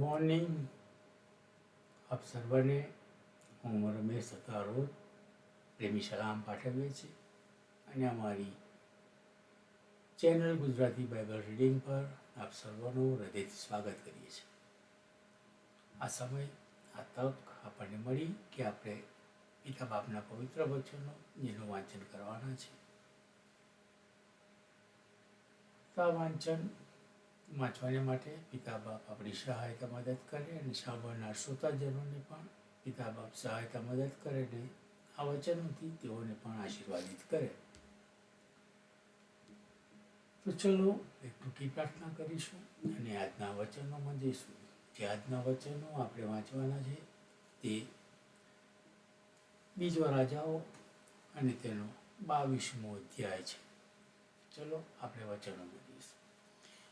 Morning આપ સર્વને હું રમેશ સતારોત પ્રેમી સલામ પાઠવીએ છીએ અને અમારી ચેનલ ગુજરાતી બાઇબલ રીડિંગ પર આપ સર્વનું હૃદયથી સ્વાગત કરીએ છીએ। આ સમય આ તક આપણને મળી કે આપણે પિતા બાપના પવિત્ર વચનો જેનું વાંચન કરવાના છે। તો આ વાંચવાને માટે પિતા બાપ આપણી સહાયતા મદદ કરે અને સાંભળનાર શ્રોતાજનોને પણ પિતા બાપ સહાયતા મદદ કરે ને આ વચનોથી તેઓને પણ આશીર્વાદિત કરે। તો ચલો એક ટૂંકી પ્રાર્થના કરીશું અને આજના વચનોમાં જઈશું। જે આજના વચનો આપણે વાંચવાના છે તે બીજો રાજાઓ અને તેનો 22મો અધ્યાય છે। ચલો આપણે વચનોમાં જઈશું।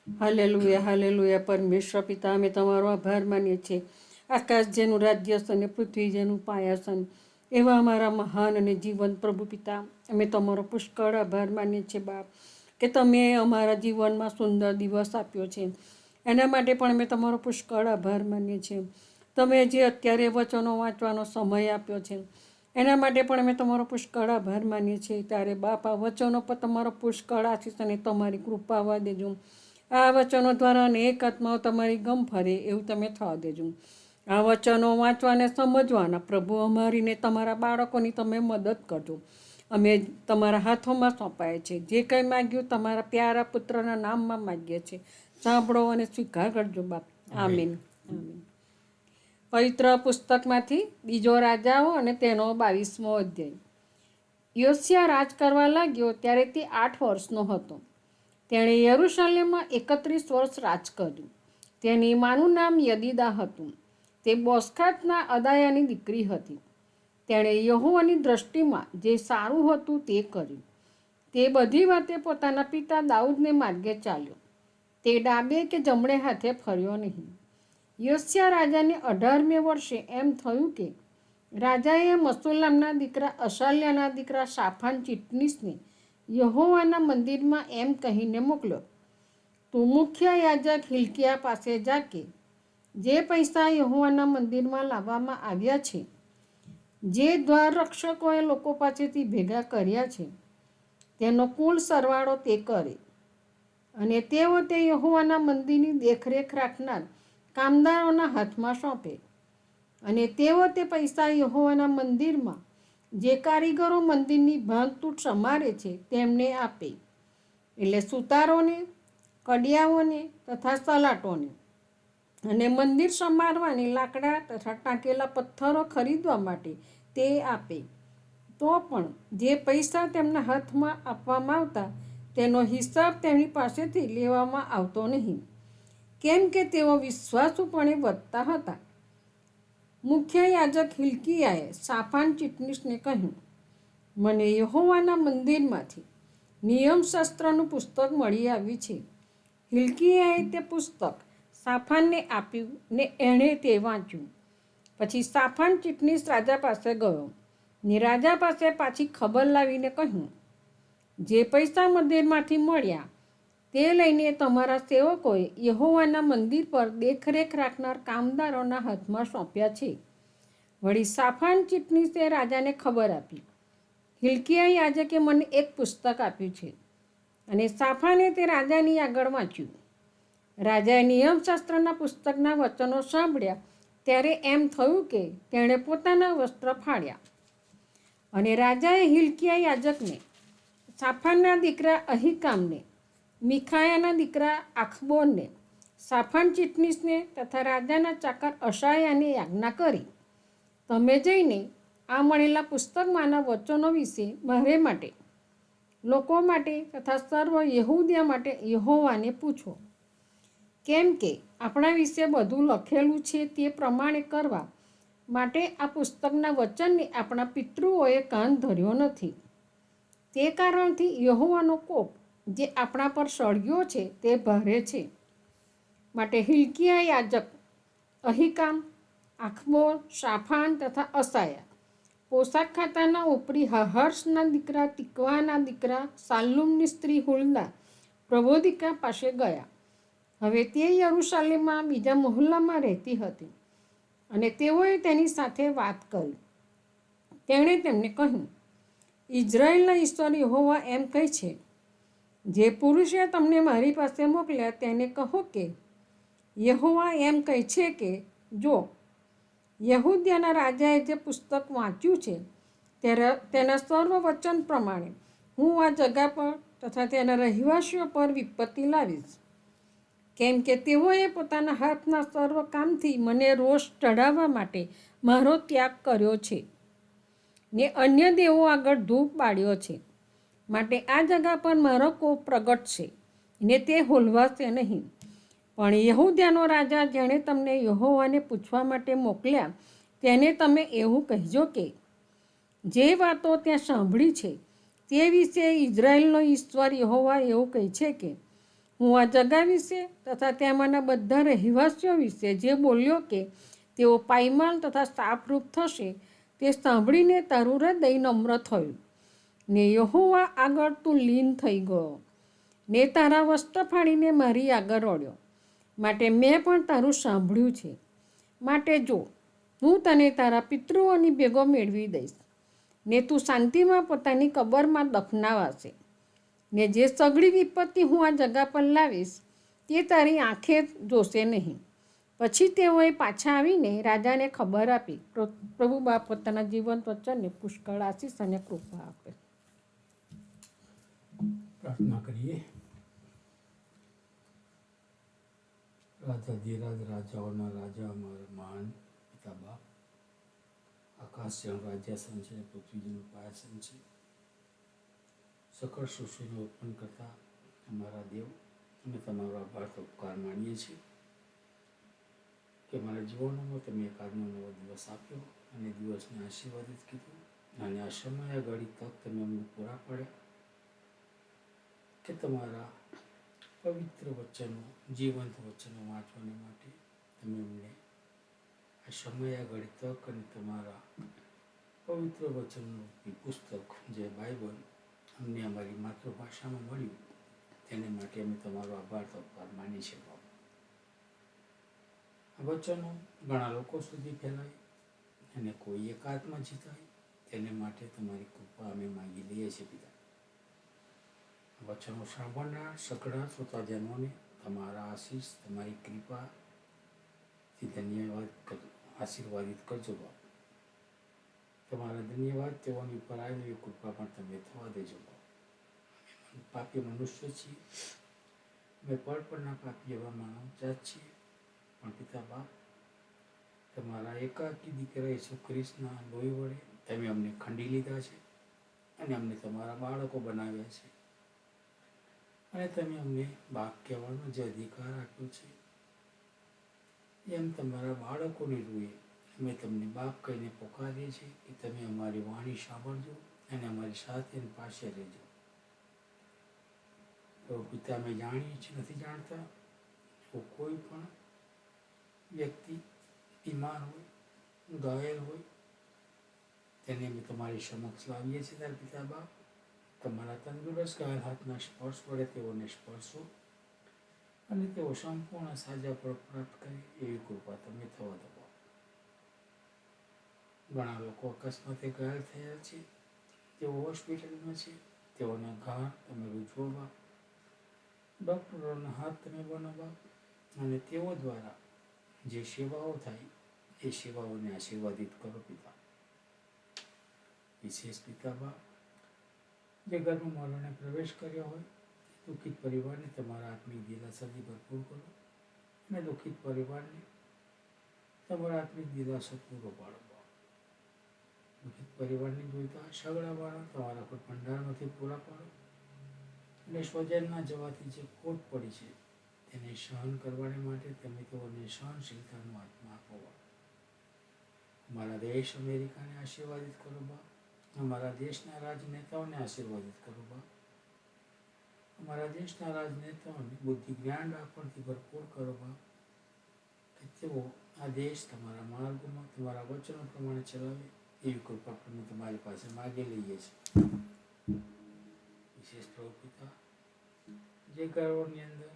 Hallelujah hallelujah. પરમેશ્વર પિતા, અમે તમારો આભાર માનીએ છીએ। આકાશ જેનું રાજ્ય છે અને પૃથ્વી જેનું પાયાસન, એવા અમારા મહાન અને જીવંત પ્રભુ પિતા, અમે તમારો પુષ્કળ આભાર માનીએ છીએ બાપ, કે તમે અમારા જીવનમાં સુંદર દિવસ આપ્યો છે, એના માટે પણ અમે તમારો પુષ્કળ આભાર માનીએ છીએ। તમે જે અત્યારે વચનો વાંચવાનો સમય આપ્યો છે એના માટે પણ અમે તમારો પુષ્કળ આભાર માનીએ છીએ। ત્યારે બાપ, આ વચનો પર તમારો પુષ્કળ આશીષ અને તમારી કૃપા આવવા દેજો। આ વચનો દ્વારા અનેક આત્માઓ તમારી ગમ ફરે એવું તમે થવા દેજો। આ વચનો વાંચવાને સમજવાના પ્રભુ અમારીને તમારા બાળકોની તમે મદદ કરજો। અમે તમારા હાથોમાં સોંપાય છે। જે કંઈ માગ્યું તમારા પ્યારા પુત્રના નામમાં માગીએ છીએ। સાંભળો અને સ્વીકાર કરજો બાપ। આમીન આમીન। પવિત્ર પુસ્તકમાંથી બીજો રાજાઓ અને તેનો 22મો અધ્યાય। યોશિયા રાજ કરવા લાગ્યો ત્યારે તે 8 વર્ષનો હતો। તેણે યરૂશલેમમાં 31 વર્ષ રાજ કર્યું। તેની માનું નામ યદીદા હતું। તે બોસ્ખાતના અદાયાની દીકરી હતી। તેણે યહોવાની દૃષ્ટિમાં જે સારું હતું તે કર્યું। તે બધી વાતે પોતાના પિતા દાઉદને માર્ગે ચાલ્યો। તે ડાબે કે જમણે હાથે ફર્યો નહીં। યોશિયા રાજાને 18મે વર્ષે એમ થયું કે રાજાએ મસુલ્લામના દીકરા અશાલ્યાના દીકરા શાફાન ચીટનીસને યહોવાના મંદિરમાં એમ કહીને મોકલ્યો, તું મુખ્ય યાજક હિલ્કિયા પાસે જા કે જે પૈસા યહોવાના મંદિરમાં લાવવામાં આવ્યા છે, જે દ્વાર રક્ષકોએ લોકો પાસેથી ભેગા કર્યા છે, તેનો કુલ સરવાળો તે કરે, અને તેઓ તે યહોવાના મંદિરની દેખરેખ રાખનાર કામદારોના હાથમાં સોંપે, અને તેઓ તે પૈસા યહોવાના મંદિરમાં જે કારીગરો મંદિરની ભાંગતૂટ સમારે છે તેમને આપે, એટલે સુતારોને, કડિયાઓને તથા સલાટોને, અને મંદિર સમારવાની લાકડા તથા ટાંકેલા પથ્થરો ખરીદવા માટે તે આપે। તો પણ જે પૈસા તેમના હાથમાં આપવામાં આવતા તેનો હિસાબ તેમની પાસેથી લેવામાં આવતો નહીં, કેમ કે તેઓ વિશ્વાસુપણે વધતા હતા। મુખ્ય યાજક હિલ્કિયાએ શાફાન ચીટનીસને કહ્યું, મને યહોવાના મંદિરમાંથી નિયમશાસ્ત્રનું પુસ્તક મળી આવ્યું છે। હિલ્કિયાએ તે પુસ્તક શાફાનને આપ્યું ને એણે તે વાંચ્યું। પછી શાફાન ચીટનીસ રાજા પાસે ગયો ને રાજા પાસે પાછી ખબર લાવીને કહ્યું, જે પૈસા મંદિરમાંથી મળ્યા તે લઈને તમારા સેવકોએ યહોવાના મંદિર પર દેખરેખ રાખનાર કામદારોના હાથમાં સોંપ્યા છે। વળી શાફાન ચીટનીસે રાજાને ખબર આપી, હિલ્કિયા યાજકે મને એક પુસ્તક આપ્યું છે, અને શાફાને તે રાજાની આગળ વાંચ્યું। રાજાએ નિયમશાસ્ત્રના પુસ્તકના વચનો સાંભળ્યા ત્યારે એમ થયું કે તેણે પોતાના વસ્ત્ર ફાડ્યા। અને રાજાએ હિલ્કિયા યાજકને, શાફાનના દીકરા અહીકામને, મીખાયાના દીકરા આખબોરને, શાફાન ચીટનીસને તથા રાજાના ચાકર અશાયાને આજ્ઞા કરી, તમે જઈને આ મળેલા પુસ્તકમાંના વચનો વિશે મારે માટે, લોકો માટે તથા સર્વ યહૂદિયા માટે યહોવાને પૂછો, કેમ કે આપણા વિશે બધું લખેલું છે તે પ્રમાણે કરવા માટે આ પુસ્તકના વચનને આપણા પિતૃઓએ કાન ધર્યો નથી। તે કારણથી યહોવાનો કોપ જે આપણા પર સળગ્યો છે તે ભારે છે। માટે હિલ્કિયા યાજક, અહીકામ, આખબોર, શાફાન તથા અશાયા પોશાક ખાતાના ઉપરી હર્ષના દીકરા તિકવાના દીકરા શાલ્લુમની સ્ત્રી હુલ્દા પ્રબોધિકા પાસે ગયા હવે તે યરૂશાલેમમાં બીજા મહોલ્લામાં રહેતી હતી અને તેઓએ તેની સાથે વાત કરી. તેણે તેમને કહ્યું, ઇઝરાયેલના ઈશ્વર યહોવા એમ કહે છે, જે પુરુષે તમને મારી પાસે મોકલ્યા તેને કહો કે યહોવા એમ કહે છે કે જો યહૂદિયાના રાજાએ જે પુસ્તક વાંચ્યું છે તેના સર્વ વચન પ્રમાણે હું આ જગા પર તથા તેના રહેવાસીઓ પર વિપત્તિ લાવીશ, કેમ કે તેઓએ પોતાના હાથના સર્વ કામથી મને રોષ ચઢાવવા માટે મારો ત્યાગ કર્યો છે ને અન્ય દેવો આગળ ધૂપ બાળ્યો છે. માટે આ જગા પર મારો કોપ પ્રગટશે ને તે હોલવાશે નહીં. પણ યહૂદિયાનો રાજા જેણે તમને યહોવાને પૂછવા માટે મોકલ્યા તેને તમે એવું કહેજો કે જે વાતો ત્યાં સાંભળી છે તે વિશે ઇઝરાયેલનો ઈશ્વર યહોવા એવું કહે છે કે હું આ જગા વિશે તથા તેમાંના બધા રહેવાસીઓ વિશે જે બોલ્યો કે તેઓ પાયમાલ તથા શાપરૂપ થશે તે સાંભળીને તારું હૃદય નમ્ર થયું ને યહોવા આગળ તું લીન થઈ ગયો ને તારા વસ્ત્ર ફાડીને મારી આગળ ઓળ્યો. માટે મેં પણ તારું સાંભળ્યું છે. માટે જો હું તને તારા પિતૃઓની ભેગો મેળવી દઈશ ને તું શાંતિમાં પોતાની કબરમાં દફનાવાશે ને જે સઘળી વિપત્તિ હું આ જગા પર લાવીશ તે તારી આંખે જોશે નહીં. પછી તેઓએ પાછા આવીને રાજાને ખબર આપી. પ્રભુ બાપ પોતાના જીવંત વચનને પુષ્કળ આશીષ અને કૃપા આપે. પ્રાર્થના કરીએ. રાજાધિરાજ રાજાઓના રાજા અમારા મહાન પિતા બાપ, આકાશ જેનું રાજ્યાસન છે, પૃથ્વી જેનું પાયાસન છે, સકળ સૃષ્ટિને ઉત્પન્ન કરતા અમારા દેવ, અમે તમારો આભાર ઉપકાર માનીએ છીએ કે મારા જીવનમાં તમે એક આજનો નવો દિવસ આપ્યો અને દિવસને આશીર્વાદિત કીધું અને આ સમય ઘડી તક તમે અમને પૂરા પાડ્યા કે તમારા પવિત્ર વચનો, જીવંત વચનો વાંચવાને માટે તમે અમને આ સમય ઘડી તક અને તમારા પવિત્ર વચનનું પુસ્તક જે બાઇબલ અમને અમારી માતૃભાષામાં મળ્યું તેને માટે અમે તમારો આભાર ઉપકાર માની છે. આ વચનો ઘણા લોકો સુધી ફેલાય અને કોઈ એકાત્મા જીતાય તેને માટે તમારી કૃપા અમે માંગી લઈએ છીએ પિતા. વચનો સાંભળનાર સઘળા શ્રોતાજનોને તમારા આશીષ, તમારી કૃપાથી આશીર્વાદિત કરજો બાપ. તમારા ધન્યવાદ તેઓની ઉપર આવેલી કૃપા પણ તમે થવા દેજો બાપ. પાપી મનુષ્ય છીએ, અમે પળપળના પાપી એવા માનવ જાત છીએ, પણ પિતા બાપ તમારા એકાકી દીકરા ઈસુ ખ્રિસ્તના લોહી વડે તમે અમને ખંડી લીધા છે અને અમને તમારા બાળકો બનાવ્યા છે અને તમે અમને બાપ કહેવાનો જે અધિકાર આપ્યો છે એમ તમારા બાળકોની રૂએ અમે તમને બાપ કહીને પોકારીએ છીએ કે તમે અમારી વાણી સાંભળજો અને અમારી સાથે પાસે રહેજો. તો પિતા અમે જાણીએ છીએ નથી જાણતા તો કોઈ પણ વ્યક્તિ બીમાર હોય, ઘાયલ હોય તેને અમે તમારી સમક્ષ લાવીએ છીએ ત્યારે પિતા બાપ તમારા તંદુરસ્ત ઘાયલ હાથના સ્પર્શ વડે તેઓને સ્પર્શો અને તેઓ સંપૂર્ણ સાજા પર પ્રાપ્ત કરે એવી કૃપા તમે થવા દો. ઘણા લોકો અકસ્માતે ઘાયલ થયા છે, તેઓ હોસ્પિટલમાં છે, તેઓના ઘા તમે રૂજવો બાપ, ડૉક્ટરોના હાથ તમે બનો બાપ અને તેઓ દ્વારા જે સેવાઓ થાય એ સેવાઓને આશીર્વાદિત કરો પિતા. વિશેષ પિતા બાપ જે ઘરમાં મરણે પ્રવેશ કર્યો હોય દુઃખિત પરિવારને તમારા આત્મિક દિલાસાથી ભરપૂર કરો અને દુઃખિત પરિવારને તમારા આત્મિક દિલાસો પૂરો પાડો. દુઃખિત પરિવારને જોઈતા સગડા વાળા તમારા કોઈ ભંડારમાંથી પૂરા પાડો અને સ્વજનના જવાથી જે ખોટ પડી છે તેને સહન કરવાને માટે તમે તેઓને સહનશીલતાનો આત્મા આપો. અમારા દેશ અમેરિકાને આશીર્વાદિત કરો બા. અમારા દેશના રાજનેતાઓને આશીર્વાદિત કરો બા. અમારા દેશના રાજનેતાઓને બુદ્ધિ જ્ઞાન આપણથી ભરપૂર કરો બા કે તેઓ આ દેશ તમારા માર્ગોમાં તમારા વચનો પ્રમાણે ચલાવે એવી કૃપા પણ તમારી પાસે માગી લઈએ છીએ. વિશેષ પ્રભુ પિતા જે ઘરોની અંદર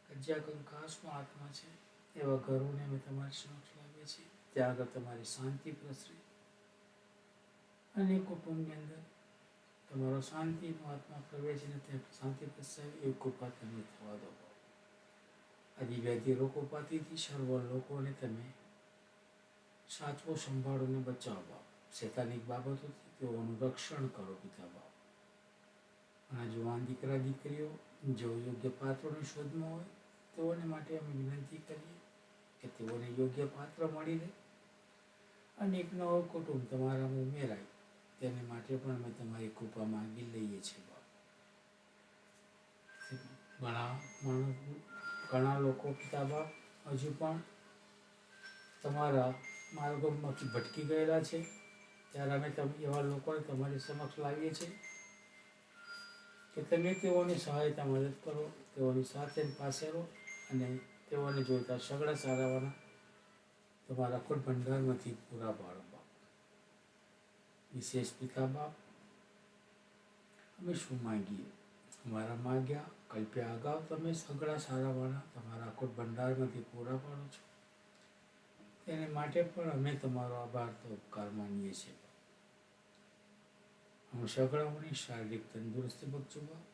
જ્યાં કંકાસનો આત્મા છે એવા ઘરોને અમે તમારી સમક્ષ લાવીએ છીએ. ત્યાં આગળ તમારી શાંતિ પ્રસરે અને કુટુંબની અંદર તમારો શાંતિનો આત્મા પ્રવેશીને ત્યાં શાંતિ પ્રસરે એવી કૃપા તમે થવા દો. આદિવ્યાધિ રોગોપાતીથી સર્વ લોકોને તમે સાચવો, સંભાળો ને બચાવો. શૈતાનિક બાબતોથી તેઓનું રક્ષણ કરો પિતા બાપ. અને જુવાન દીકરા દીકરીઓ જેઓ યોગ્ય પાત્રોની શોધમાં હોય તેઓને માટે અમે વિનંતી કરીએ કે તેઓને યોગ્ય પાત્ર મળી રહે અને એક નવો કુટુંબ તમારામાં ઉમેરાય તેને માટે પણ અમે તમારી કૃપા માંગી લઈએ છીએ બાપ. ઘણા લોકો પિતા બાપ હજુ પણ તમારા માર્ગોમાંથી ભટકી ગયેલા છે, ત્યારે અમે એવા લોકોને તમારી સમક્ષ લાવીએ છીએ કે તમે તેઓની સહાયતા મદદ કરો, તેઓની સાથે પાસે રહો અને તેઓને જોઈતા સગડા સારાવાના તમારા અખૂટ ભંડારમાંથી પૂરા પાડો બાપ. વિશેષ પિતા બાપ, અમે શું માંગીએ? અમારા માગ્યા કલ્પ્યા અગાઉ તમે સગડા સારાવાના તમારા અખૂટ ભંડારમાંથી પૂરા પાડો છો, તેને માટે પણ અમે તમારો આભાર તો ઉપકાર માનીએ છીએ. અમે સગડાઓની શારીરિક તંદુરસ્તી બક્ષો બાપ,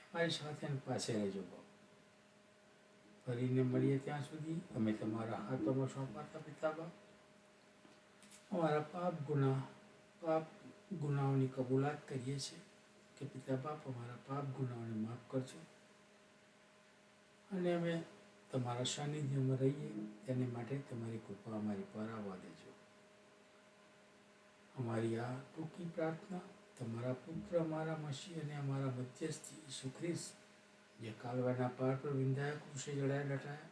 અમારી સાથે પાસે રહેજો બાપ. ફરીને મળીએ ત્યાં સુધી અમે તમારા હાથોમાં સોંપાતા પિતા બાપ. અમારા પાપ ગુનાઓની કબૂલાત કરીએ છીએ કે પિતા બાપ અમારા પાપ ગુનાઓને માફ કરજો અને અમે તમારા સાનિધ્યમાં રહીએ તેને માટે તમારી કૃપા અમારી પર આવવા દેજો. અમારી આ ટૂંકી પ્રાર્થના તમારા પુત્ર અમારા મસીહ અને અમારા મધ્યસ્થી ઈસુ ખ્રિસ્ત, જે કાલવાના પહાડ પર વિંધાયા, ક્રૂસે જડાયા, લટાયા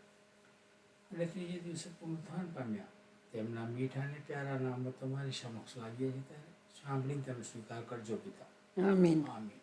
અને ત્રીજે દિવસે પુનરુત્થાન પામ્યા, તેમના મીઠા અને પ્યારા નામમાં તમારી સમક્ષ લાવીએ છીએ ત્યારે સાંભળીને તમે સ્વીકાર કરજો પિતા. આમીન. આમીન.